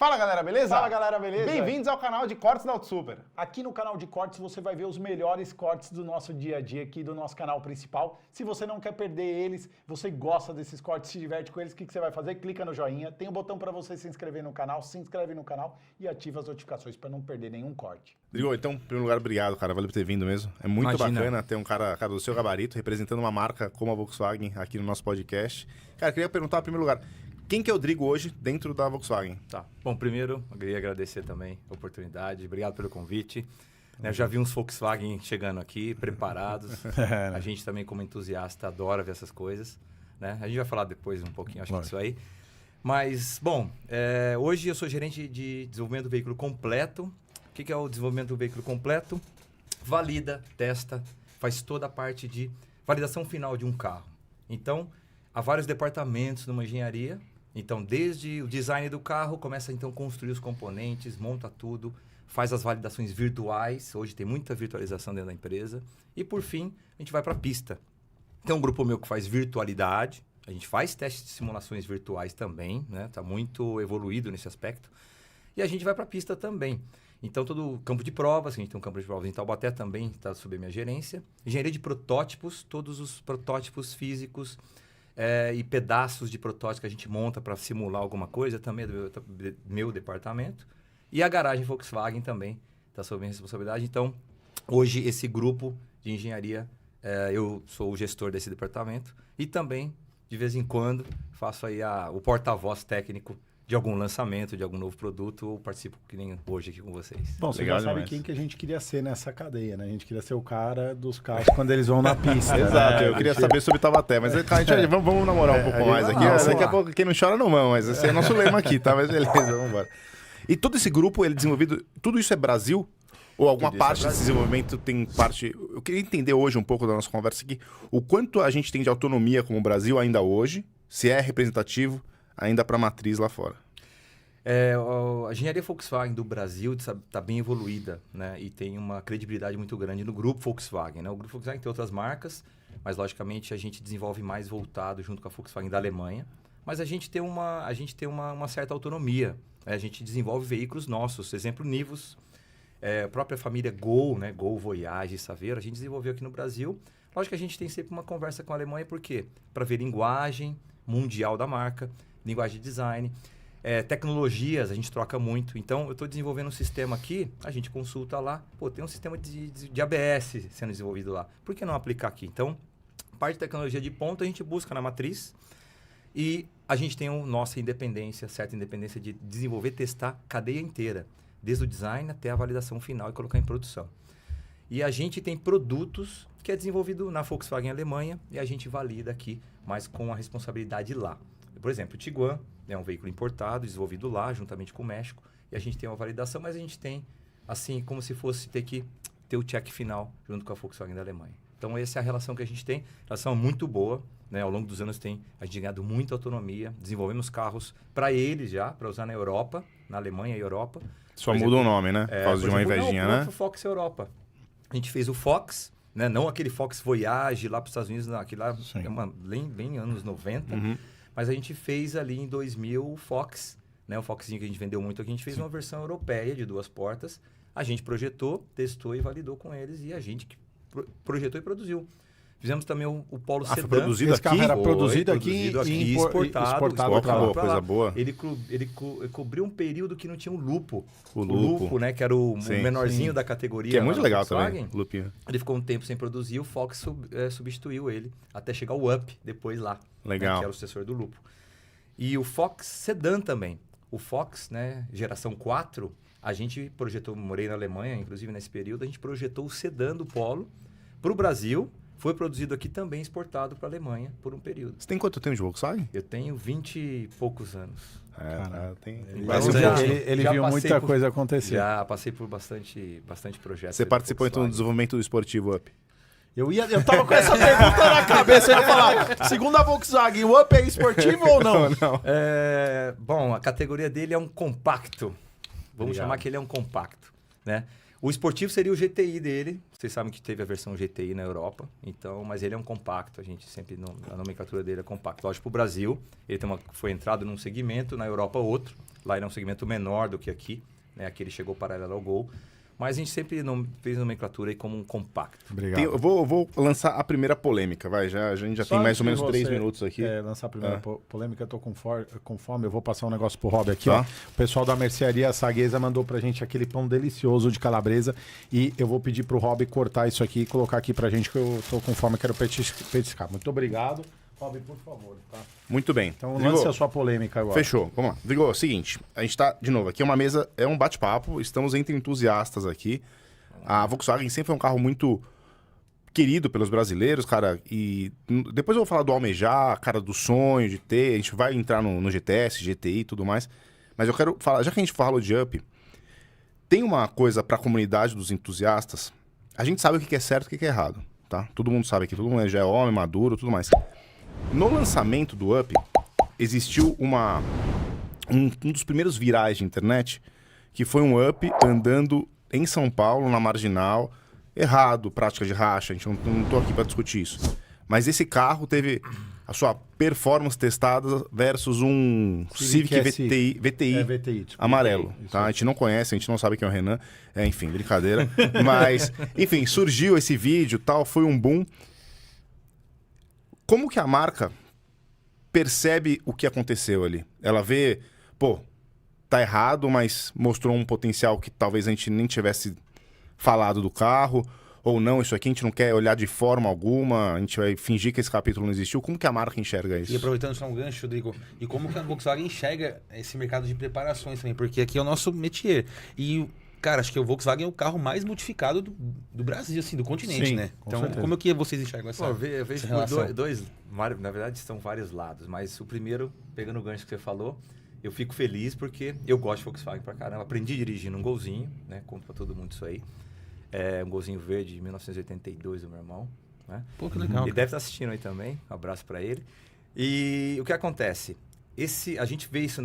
Fala galera, beleza? Fala galera, beleza? Bem-vindos ao canal de cortes da Auto Super. Aqui no canal de cortes você vai ver os melhores cortes do nosso dia a dia aqui do nosso canal principal. Se você não quer perder eles, você gosta desses cortes, se diverte com eles, o que você vai fazer? Clica no joinha, tem um botão para você se inscrever no canal, se inscreve no canal e ativa as notificações para não perder nenhum corte. Rodrigo, então, em primeiro lugar, obrigado, cara. Valeu por ter vindo mesmo. É muito bacana ter um cara do seu gabarito representando uma marca como a Volkswagen aqui no nosso podcast. Cara, queria perguntar, em primeiro lugar, quem que é o Rodrigo hoje dentro da Volkswagen? Tá. Bom, primeiro, eu queria agradecer também a oportunidade. Obrigado pelo convite. Eu já vi uns Volkswagen chegando aqui, preparados. A gente também, como entusiasta, adora ver essas coisas. Né? A gente vai falar depois um pouquinho, acho que disso aí. Mas, bom, hoje eu sou gerente de desenvolvimento do veículo completo. O que é o desenvolvimento do veículo completo? Valida, testa, faz toda a parte de validação final de um carro. Então, há vários departamentos numa engenharia. Então, desde o design do carro, começa então a construir os componentes, monta tudo, faz as validações virtuais. Hoje tem muita virtualização dentro da empresa. E, por fim, a gente vai para a pista. Tem um grupo meu que faz virtualidade. A gente faz testes de simulações virtuais também, né? Está muito evoluído nesse aspecto. E a gente vai para a pista também. Então, todo o campo de provas, a gente tem um campo de provas em Taubaté também, está sob a minha gerência. Engenharia de protótipos, todos os protótipos físicos e pedaços de protótipos que a gente monta para simular alguma coisa, também é do meu departamento. E a garagem Volkswagen também está sob minha responsabilidade. Então, hoje, esse grupo de engenharia, eu sou o gestor desse departamento e também, de vez em quando, faço aí o porta-voz técnico de algum lançamento, de algum novo produto, ou participo que nem hoje aqui com vocês. Bom, você Legal já sabe demais. quem que a gente queria ser nessa cadeia, né? A gente queria ser o cara dos carros quando eles vão na pista. Exato, né? eu queria saber sobre Taubaté, mas vamos namorar um pouco mais aqui. Daqui a pouco, quem não chora não mama, mas esse é nosso lema aqui, tá? Mas beleza, vamos embora. E todo esse grupo, ele desenvolvido, tudo isso é Brasil? Ou alguma parte desse desenvolvimento tem parte... Eu queria entender hoje um pouco da nossa conversa aqui, o quanto a gente tem de autonomia como Brasil ainda hoje, se é representativo ainda para a matriz lá fora. A engenharia Volkswagen do Brasil está bem evoluída, né? E tem uma credibilidade muito grande no grupo Volkswagen, né? O grupo Volkswagen tem outras marcas, mas logicamente a gente desenvolve mais voltado junto com a Volkswagen da Alemanha. Mas a gente tem uma certa autonomia, né? A gente desenvolve veículos nossos, exemplo Nivus, a própria família Gol, né? Gol, Voyage, Saveiro, a gente desenvolveu aqui no Brasil. Lógico que a gente tem sempre uma conversa com a Alemanha, por quê? Para ver linguagem mundial da marca, linguagem de design. Tecnologias, a gente troca muito. Então, eu estou desenvolvendo um sistema aqui, a gente consulta lá. Pô, tem um sistema de ABS sendo desenvolvido lá. Por que não aplicar aqui? Então, parte de tecnologia de ponta a gente busca na matriz e a gente tem nossa independência, certa independência de desenvolver, testar cadeia inteira. Desde o design até a validação final e colocar em produção. E a gente tem produtos que é desenvolvido na Volkswagen Alemanha e a gente valida aqui, mas com a responsabilidade lá. Por exemplo, o Tiguan é um veículo importado, desenvolvido lá, juntamente com o México, e a gente tem uma validação, mas a gente tem, assim, como se fosse ter o check final junto com a Volkswagen da Alemanha. Então, essa é a relação que a gente tem. A relação é muito boa, né? Ao longo dos anos a gente ganhado muita autonomia, desenvolvemos carros para eles já, para usar na Europa, na Alemanha e Europa. Só muda o nome, né? Por causa de uma invejinha, né? O Fox Europa. A gente fez o Fox, né? Não aquele Fox Voyage lá para os Estados Unidos, não, aquele lá bem anos 90. Uhum. Mas a gente fez ali em 2000 o Fox, né? O Foxzinho que a gente vendeu muito aqui, a gente fez uma versão europeia de 2 portas. A gente projetou, testou e validou com eles e a gente que projetou e produziu. Fizemos também o Polo Sedan. Foi produzido Esse carro era produzido aqui e exportado. Acabou, coisa boa. Ele cobriu um período que não tinha um lupo. O lupo, né? Que era o menorzinho da categoria. Que é muito legal Volkswagen. também, lupinho. Ele ficou um tempo sem produzir, o Fox substituiu ele, até chegar o Up depois lá. Legal. Né, que era o sucessor do lupo. E o Fox Sedan também. O Fox, né, geração 4, a gente projetou, morei na Alemanha, inclusive nesse período, a gente projetou o sedã do Polo para o Brasil. Foi produzido aqui também, exportado para a Alemanha por um período. Você tem quanto tempo de Volkswagen? Eu tenho 20 e poucos anos. Ele viu muita coisa acontecer. Já passei por bastante projetos. Você participou então do desenvolvimento do esportivo Up? Eu tava com essa pergunta na cabeça, eu ia falar, segundo a Volkswagen, o Up é esportivo ou não? Não. Bom, a categoria dele é um compacto. Vamos chamar que ele é um compacto, né? O esportivo seria o GTI dele. Vocês sabem que teve a versão GTI na Europa. Então, mas ele é um compacto. A gente sempre... A nomenclatura dele é compacto. Lógico, para o Brasil, ele foi entrado num segmento, na Europa outro. Lá ele é um segmento menor do que aqui. Né? Aqui ele chegou paralelo ao Gol. Mas a gente sempre fez nomenclatura aí como um compacto. Obrigado. Eu vou lançar a primeira polêmica, vai. A gente já tem mais ou menos 3 minutos aqui. Lançar a primeira polêmica, eu tô com fome. Eu vou passar um negócio pro Rob aqui, ó. O pessoal da mercearia Saguesa mandou pra gente aquele pão delicioso de calabresa. E eu vou pedir pro Rob cortar isso aqui e colocar aqui pra gente, que eu tô com fome e quero petiscar. Muito obrigado. Rob, por favor, tá? Muito bem. Então lance a sua polêmica agora. Fechou, vamos lá. Vigor, é o seguinte, a gente tá, de novo, aqui é uma mesa, é um bate-papo, estamos entre entusiastas aqui. A Volkswagen sempre foi um carro muito querido pelos brasileiros, cara, e depois eu vou falar do almejar, cara, do sonho de ter, a gente vai entrar no GTS, GTI e tudo mais, mas eu quero falar, já que a gente falou de Up, tem uma coisa pra comunidade dos entusiastas, a gente sabe o que é certo e o que é errado, tá? Todo mundo sabe aqui, todo mundo já é homem, maduro, tudo mais. No lançamento do Up, existiu um dos primeiros virais de internet, que foi um Up andando em São Paulo, na Marginal, errado, prática de racha, a gente não tô aqui para discutir isso. Mas esse carro teve a sua performance testada versus um Civic VTI amarelo. Tá? A gente não conhece, a gente não sabe quem é o Renan, enfim, brincadeira. Mas, enfim, surgiu esse vídeo, tal, foi um boom. Como que a marca percebe o que aconteceu ali? Ela vê, pô, tá errado, mas mostrou um potencial que talvez a gente nem tivesse falado do carro, ou não, isso aqui a gente não quer olhar de forma alguma, a gente vai fingir que esse capítulo não existiu. Como que a marca enxerga isso? E aproveitando só um gancho, Rodrigo, e como que a Volkswagen enxerga esse mercado de preparações também, porque aqui é o nosso métier. E, cara, acho que o Volkswagen é o carro mais modificado do Brasil, assim, do continente, Sim, né? Então, certeza. como é que vocês enxergam essa Eu vejo relação? por na verdade, são vários lados, mas o primeiro, pegando o gancho que você falou, eu fico feliz porque eu gosto de Volkswagen pra caramba. Aprendi dirigindo um Golzinho, né? Conto pra todo mundo isso aí. É um Golzinho verde de 1982 do meu irmão, né? Pô, que legal. Ele deve estar assistindo aí também. Um abraço pra ele. E o que acontece? A gente vê isso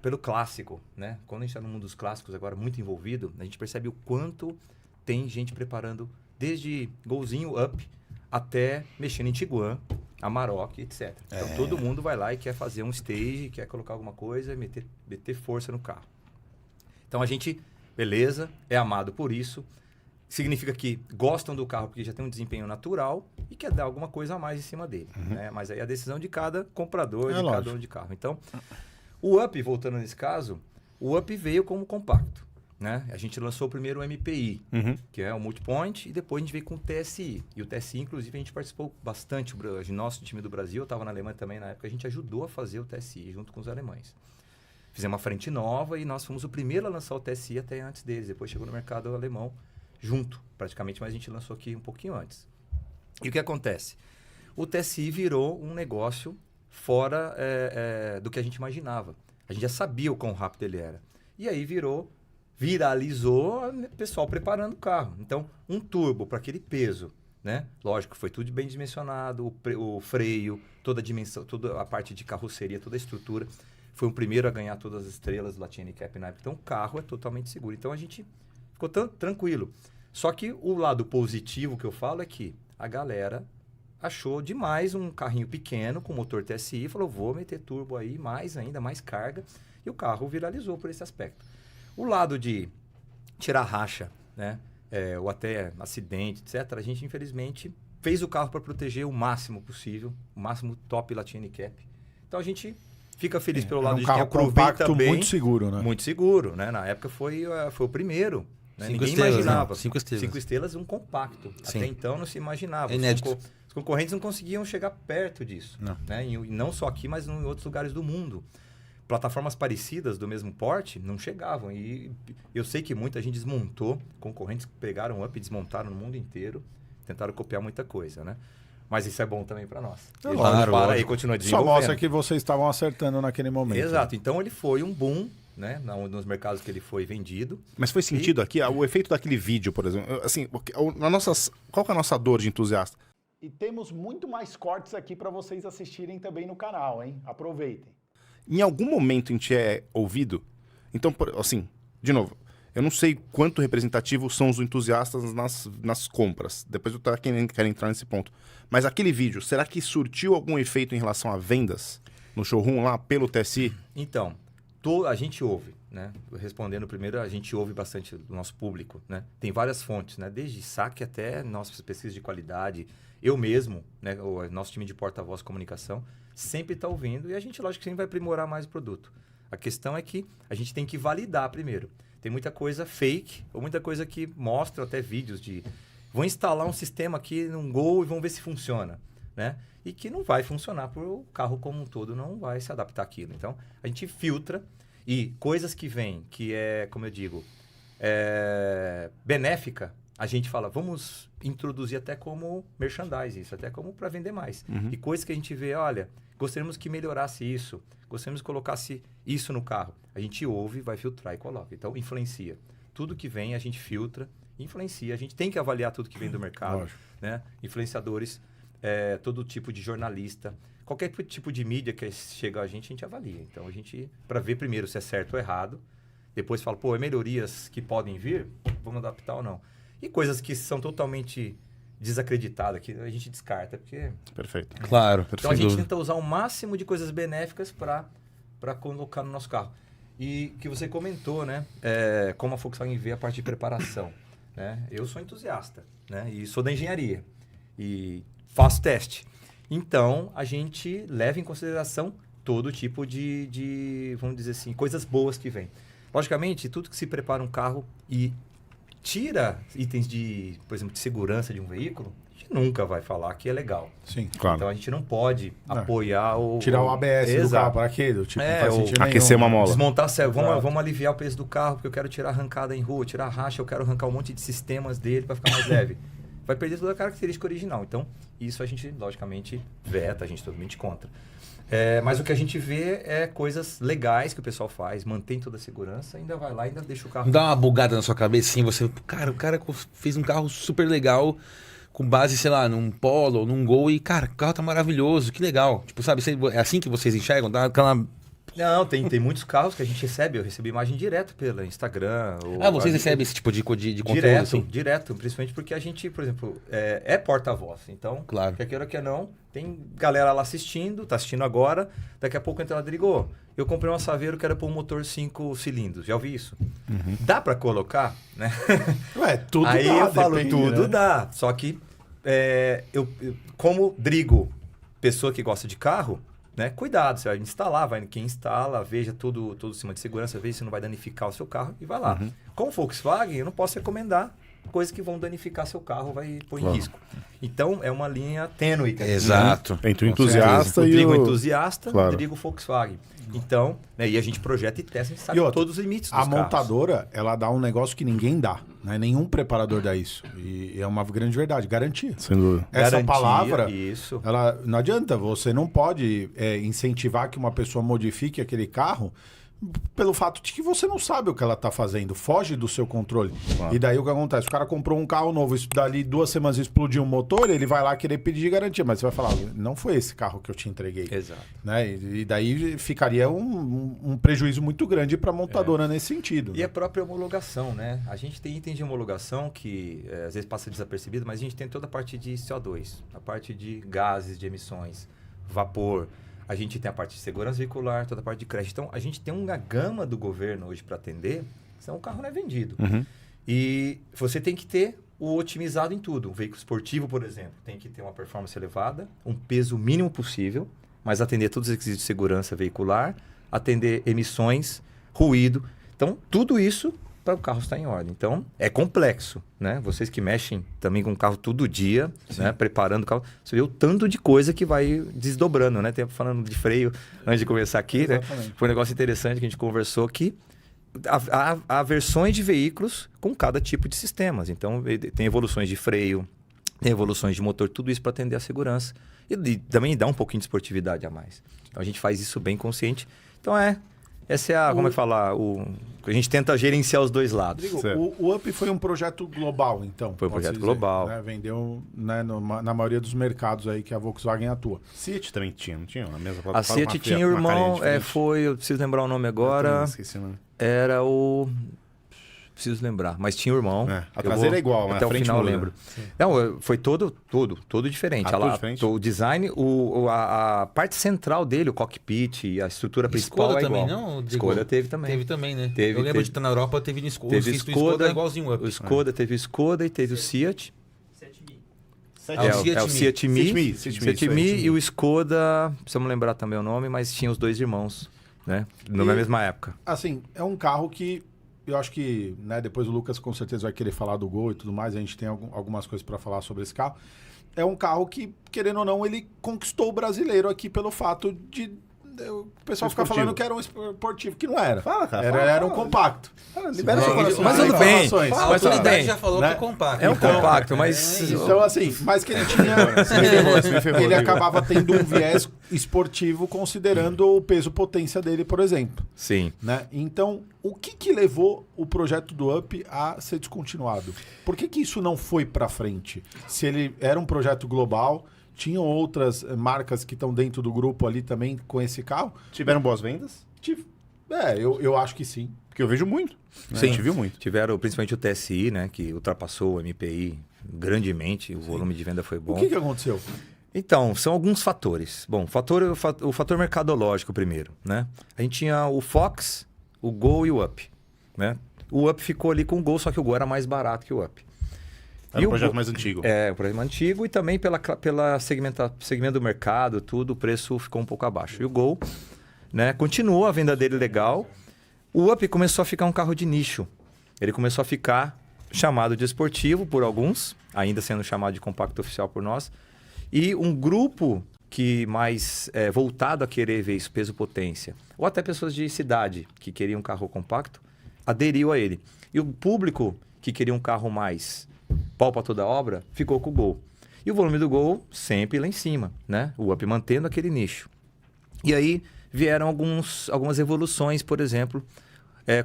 pelo clássico, né? Quando a gente tá no mundo dos clássicos agora, muito envolvido, a gente percebe o quanto tem gente preparando desde Golzinho Up até mexendo em Tiguan, Amarok, etc. Então todo mundo vai lá e quer fazer um stage, quer colocar alguma coisa, meter força no carro. Então a gente, beleza, é amado por isso. Significa que gostam do carro porque já tem um desempenho natural e quer dar alguma coisa a mais em cima dele. Né? Mas aí é a decisão de cada comprador, de cada dono de carro. Então, o Up, voltando nesse caso, o Up veio como compacto. Né? A gente lançou primeiro o MPI, que é o Multipoint, e depois a gente veio com o TSI. E o TSI, inclusive, a gente participou bastante. O nosso time do Brasil, eu estava na Alemanha também na época, a gente ajudou a fazer o TSI junto com os alemães. Fizemos uma frente nova e nós fomos o primeiro a lançar o TSI até antes deles. Depois chegou no mercado alemão junto, praticamente, mas a gente lançou aqui um pouquinho antes. E o que acontece? O TSI virou um negócio fora do que a gente imaginava. A gente já sabia o quão rápido ele era. E aí viralizou o pessoal preparando o carro. Então, um turbo para aquele peso, né? Lógico, foi tudo bem dimensionado, o freio, toda a dimensão, toda a parte de carroceria, toda a estrutura. Foi o primeiro a ganhar todas as estrelas do Latin Cup na época. Então, o carro é totalmente seguro. Então, a gente ficou tranquilo. Só que o lado positivo que eu falo é que a galera achou demais um carrinho pequeno com motor TSI e falou, vou meter turbo aí, mais ainda, mais carga. E o carro viralizou por esse aspecto. O lado de tirar racha, né? Ou até acidente, etc., a gente, infelizmente, fez o carro para proteger o máximo possível, o máximo top Latin Cup. Então, a gente fica feliz pelo lado de quem aproveita bem. Muito seguro, né? Muito seguro, né? Na época foi o primeiro. Né? Ninguém estrelas, imaginava. Né? 5 estrelas. 5 estrelas, um compacto. Sim. Até então não se imaginava. Inédito. Os concorrentes não conseguiam chegar perto disso. Não. Né? E não só aqui, mas em outros lugares do mundo. Plataformas parecidas do mesmo porte não chegavam. E eu sei que muita gente desmontou. Concorrentes pegaram Up e desmontaram no mundo inteiro. Tentaram copiar muita coisa, né? Mas isso é bom também para nós. Claro, para e continua Só desenvolvendo. mostra que vocês estavam acertando naquele momento. Exato. Então ele foi um boom, né? Nos mercados que ele foi vendido. Mas foi sentido aqui, o efeito daquele vídeo, por exemplo, assim, qual que é a nossa dor de entusiasta? E temos muito mais cortes aqui para vocês assistirem também no canal, hein? Aproveitem. Em algum momento a gente é ouvido? Então, assim, de novo, Eu não sei quanto representativos são os entusiastas nas compras. Depois eu quero entrar nesse ponto. Mas aquele vídeo, será que surtiu algum efeito em relação a vendas no showroom lá, pelo TSI? Então, a gente ouve, né? Respondendo primeiro, a gente ouve bastante do nosso público, né? Tem várias fontes, né? Desde saque até nossas pesquisas de qualidade. Eu mesmo, né? O nosso time de porta-voz de comunicação, sempre está ouvindo e a gente, lógico, sempre vai aprimorar mais o produto. A questão é que a gente tem que validar primeiro. Tem muita coisa fake ou muita coisa que mostra até vídeos de... Vou instalar um sistema aqui num Gol e vamos ver se funciona, né? E que não vai funcionar, porque o carro como um todo não vai se adaptar àquilo. Então, a gente filtra e coisas que vêm, que é, como eu digo, benéfica, a gente fala, vamos introduzir até como merchandising, isso até como para vender mais. E coisas que a gente vê, olha, gostaríamos que melhorasse isso, gostaríamos que colocasse isso no carro. A gente ouve, vai filtrar e coloca. Então, influencia. Tudo que vem, a gente filtra, influencia. A gente tem que avaliar tudo que vem do mercado, né? Influenciadores, todo tipo de jornalista, qualquer tipo de mídia que chega a gente avalia. Então, a gente, para ver primeiro se é certo ou errado, depois fala, pô, é melhorias que podem vir, vamos adaptar ou não. E coisas que são totalmente desacreditadas, que a gente descarta, porque... Perfeito. Claro. Então, a gente tenta usar o máximo de coisas benéficas para colocar no nosso carro. E que você comentou, né? Como a Volkswagen vê a parte de preparação. Né? Eu sou entusiasta, né? E sou da engenharia. E faço teste. Então, a gente leva em consideração todo tipo de vamos dizer assim, coisas boas que vem. Logicamente, tudo que se prepara um carro e tira itens de, por exemplo, de segurança de um veículo, a gente nunca vai falar que é legal. Sim, claro. Então, a gente não pode apoiar o... Tirar o ABS do carro, para quê? Tipo, não faz sentido nenhum. Aquecer uma mola. Desmontar, vamos aliviar o peso do carro, porque eu quero tirar arrancada em rua, tirar racha, eu quero arrancar um monte de sistemas dele para ficar mais leve. Vai perder toda a característica original. Então, isso a gente, logicamente, veta, a gente totalmente contra. Mas o que a gente vê é coisas legais que o pessoal faz, mantém toda a segurança, ainda vai lá e ainda deixa o carro... Não dá uma bugada na sua cabeça, assim, você... Cara, o cara fez um carro super legal, com base, sei lá, num Polo ou num Gol, e, cara, o carro tá maravilhoso, que legal. Tipo, sabe, é assim que vocês enxergam? Dá aquela... Não, tem muitos carros que a gente recebe. Eu recebo imagem direto pelo Instagram. Vocês recebem esse tipo de conteúdo? Direto, assim? direto. Principalmente porque a gente, por exemplo, é porta-voz. Então, claro. Quer queira, quer não, tem galera lá assistindo, tá assistindo agora. Daqui a pouco entra lá e digo, eu comprei uma Saveiro, quero pôr um motor 5 cilindros. Já ouvi isso? Dá para colocar, né? Tudo aí dá. Eu falo, depende, tudo né? dá. Só que, eu, como Drigo, pessoa que gosta de carro, né? Cuidado, você vai instalar, quem instala, veja todo o sistema de segurança, veja se não vai danificar o seu carro e vai lá. Com o Volkswagen, eu não posso recomendar coisas que vão danificar seu carro, vai pôr em risco. Então, é uma linha tênue. Exato. Entre o entusiasta o e Drigo o... entusiasta, Claro. o Drigo Volkswagen. Então, né, e a gente projeta e testa, a gente sabe todos os limites dos A carros. montadora, ela dá um negócio que ninguém dá. Né? Nenhum preparador dá isso. E é uma grande verdade, garantia. Sem dúvida. Essa Garantia, palavra, isso. ela não adianta, você não pode incentivar que uma pessoa modifique aquele carro pelo fato de que você não sabe o que ela está fazendo, foge do seu controle. E daí o que acontece? O cara comprou um carro novo, dali 2 semanas explodiu um motor, ele vai lá querer pedir garantia, mas você vai falar, não foi esse carro que eu te entreguei. Exato. Né? E daí ficaria um prejuízo muito grande para a montadora nesse sentido. E né? a própria homologação, né? A gente tem itens de homologação que às vezes passa desapercebido, mas a gente tem toda a parte de CO2, a parte de gases, de emissões, vapor. A gente tem a parte de segurança veicular, toda a parte de crédito. Então, a gente tem uma gama do governo hoje para atender, senão o carro não é vendido. E você tem que ter o otimizado em tudo. Um veículo esportivo, por exemplo, tem que ter uma performance elevada, um peso mínimo possível, mas atender todos os requisitos de segurança veicular, atender emissões, ruído. Então, tudo isso para o carro estar em ordem. Então, é complexo, né? Vocês que mexem também com o carro todo dia, né? Preparando o carro, você vê o tanto de coisa que vai desdobrando, né? Falando de freio, antes de começar aqui, né? Foi um negócio interessante que a gente conversou aqui. Há versões de veículos com cada tipo de sistemas. Então, tem evoluções de freio, tem evoluções de motor, tudo isso para atender a segurança. E também dá um pouquinho de esportividade a mais. Então, a gente faz isso bem consciente. Então, essa é a, como é que fala? A gente tenta gerenciar os dois lados. O Up foi um projeto global, então. Foi um projeto global. Né? Vendeu, né, na maioria dos mercados aí que a Volkswagen atua. Seat também tinha, não tinha? A mesma A Seat tinha o irmão, eu preciso lembrar o nome agora. Esqueci o nome. Era o... preciso lembrar. Mas tinha o irmão. A traseira é igual, mas até a o frente final eu muda. lembro. Não, foi todo diferente. Tudo diferente? O design, a parte central dele, o cockpit e a estrutura principal Skoda é igual. também, não? Digo, Skoda teve também. Teve também, né? Teve, eu lembro teve. de estar na Europa, teve no Skoda. Teve O Skoda é igualzinho o Up. O Skoda, teve o Skoda e teve o Seat. Ah, o Seat o Seat Mii. Seat Mii e o Skoda, precisamos lembrar também o nome, mas tinha os dois irmãos, né? Na mesma época. Assim, é um carro que eu acho que, né, depois o Lucas com certeza vai querer falar do Gol e tudo mais, a gente tem algumas coisas para falar sobre esse carro. É um carro que, querendo ou não, ele conquistou o brasileiro aqui pelo fato de o pessoal ficar falando que era um esportivo, que não era. Fala, cara. Era um compacto. Libera seu coração. Mas tudo bem. Informações. A Mas tudo autoridade bem. já falou Né? que é compacto. É um Então, compacto, mas... Então, assim, mas que ele tinha. Ele acabava tendo um viés esportivo considerando o peso-potência dele, por exemplo. Sim. Né? Então, o que levou o projeto do Up a ser descontinuado? Por que isso não foi para frente? Se ele era um projeto global, tinham outras marcas que estão dentro do grupo ali também com esse carro? Tiveram boas vendas? Eu acho que sim. Porque eu vejo muito. Né? Sim, A gente viu muito. Tiveram principalmente o TSI, né? Que ultrapassou o MPI grandemente. O volume de venda foi bom. O que aconteceu? Então, são alguns fatores. Bom, o fator mercadológico primeiro, né? A gente tinha o Fox, o Gol e o Up, né? O Up ficou ali com o Gol, só que o Gol era mais barato que o Up. Era um projeto mais antigo. É, o projeto antigo e também pela segmento do mercado, tudo, o preço ficou um pouco abaixo. E o Gol, né, continuou a venda dele legal. O Up começou a ficar um carro de nicho. Ele começou a ficar chamado de esportivo por alguns, ainda sendo chamado de compacto oficial por nós. E um grupo que mais voltado a querer ver isso, peso-potência, ou até pessoas de cidade que queriam um carro compacto, aderiu a ele. E o público que queria um carro mais pau para toda obra, ficou com o Gol. E o volume do Gol sempre lá em cima, né? O Up mantendo aquele nicho. E aí vieram algumas evoluções, por exemplo,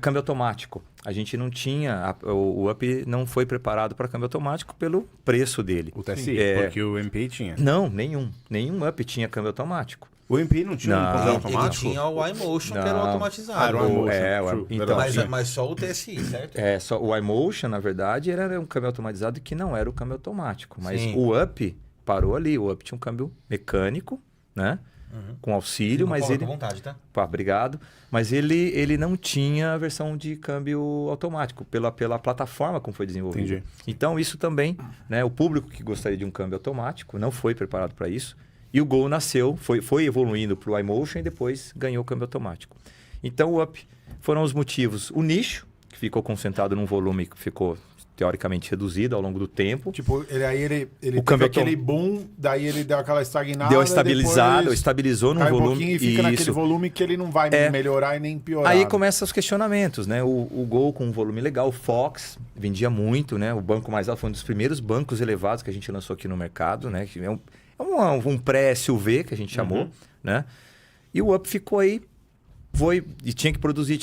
câmbio automático. A gente não tinha, o Up não foi preparado para câmbio automático pelo preço dele. O TSI, porque o MPI tinha. Não, nenhum Up tinha câmbio automático. O MPI não tinha um câmbio Ele automático? tinha o iMotion, que era o automatizado. Era o iMotion. Então, Mas só o TSI, certo? só o iMotion, na verdade, era um câmbio automatizado que não era o câmbio automático. Mas Sim. o Up parou ali. O Up tinha um câmbio mecânico, né? Com auxílio, mas Coloca ele... à vontade, tá? Pá, obrigado. Mas ele não tinha a versão de câmbio automático, pela plataforma como foi desenvolvido. Entendi. Então, isso também, né? O público que gostaria de um câmbio automático não foi preparado para isso. E o Gol nasceu, foi evoluindo para o iMotion e depois ganhou o câmbio automático. Então, o Up foram os motivos. O nicho, que ficou concentrado num volume que ficou teoricamente reduzido ao longo do tempo. Tipo, ele O teve câmbio aquele boom, daí ele deu aquela estagnada. Deu uma estabilizada, depois estabilizou num cai um volume. pouquinho e fica naquele volume que ele não vai melhorar e nem piorar. Aí começam os questionamentos, né? O Gol com um volume legal, o Fox vendia muito, né? O banco mais alto foi um dos primeiros bancos elevados que a gente lançou aqui no mercado, né? Que é um pré-SUV que a gente chamou, né? E o Up ficou aí, e tinha que produzir,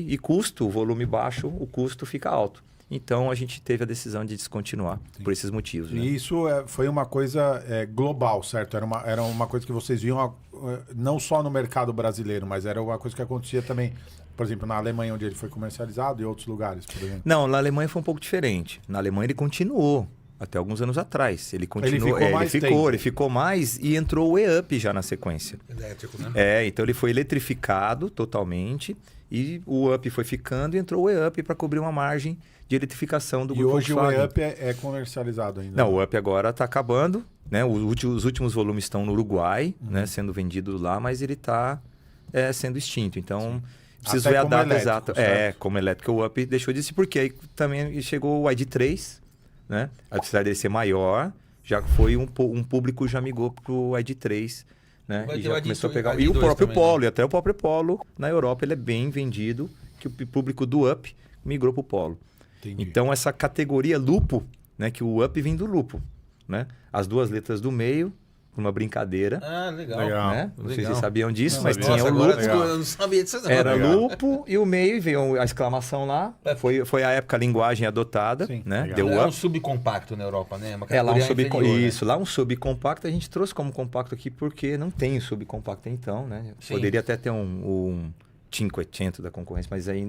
e custo, o volume baixo, o custo fica alto. Então a gente teve a decisão de descontinuar por esses motivos. Né? E isso foi uma coisa global, certo? Era uma coisa que vocês viam não só no mercado brasileiro, mas era uma coisa que acontecia também, por exemplo, na Alemanha, onde ele foi comercializado, e outros lugares, por exemplo. Não, na Alemanha foi um pouco diferente. Na Alemanha ele continuou. Até alguns anos atrás. Ele continuou. Ele ficou mais e entrou o E-Up já na sequência. Elétrico, né? Então ele foi eletrificado totalmente e o Up foi ficando e entrou o E-Up para cobrir uma margem de eletrificação do grupo Volkswagen. E hoje o E-Up é comercializado ainda? Não, o Up agora está acabando. Né? Os últimos volumes estão no Uruguai, né? Sendo vendidos lá, mas ele está sendo extinto. Então, preciso ver a data exata. Como elétrico, o Up deixou de existir, porque aí também chegou o ID3. Né? Apesar dele ser maior, já foi um público já migrou para o ID3, né? E já começou a pegar. E o próprio também, Polo, né? E até o próprio Polo na Europa ele é bem vendido, que o público do Up migrou para o Polo. Entendi. Então essa categoria lupo, né? Que o Up vem do lupo, né? As duas letras do meio, uma brincadeira. Ah, legal. Né? Não sei se vocês sabiam disso, Não, mas nossa, tinha o agora lupo. eu não sabia disso não. Era lupo e o meio veio a exclamação lá. Foi a época a linguagem adotada, Sim, né? legal. Deu É up. um subcompacto na Europa, né? Uma Lá um inferior, né? Isso, lá um subcompacto a gente trouxe como compacto aqui porque não tem subcompacto então, né? Sim. Poderia até ter um 500 da concorrência, mas aí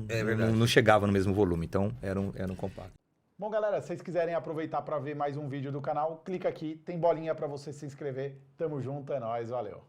É verdade. não chegava no mesmo volume, então era um compacto. Bom, galera, se vocês quiserem aproveitar para ver mais um vídeo do canal, clica aqui, tem bolinha para você se inscrever. Tamo junto, é nóis, valeu.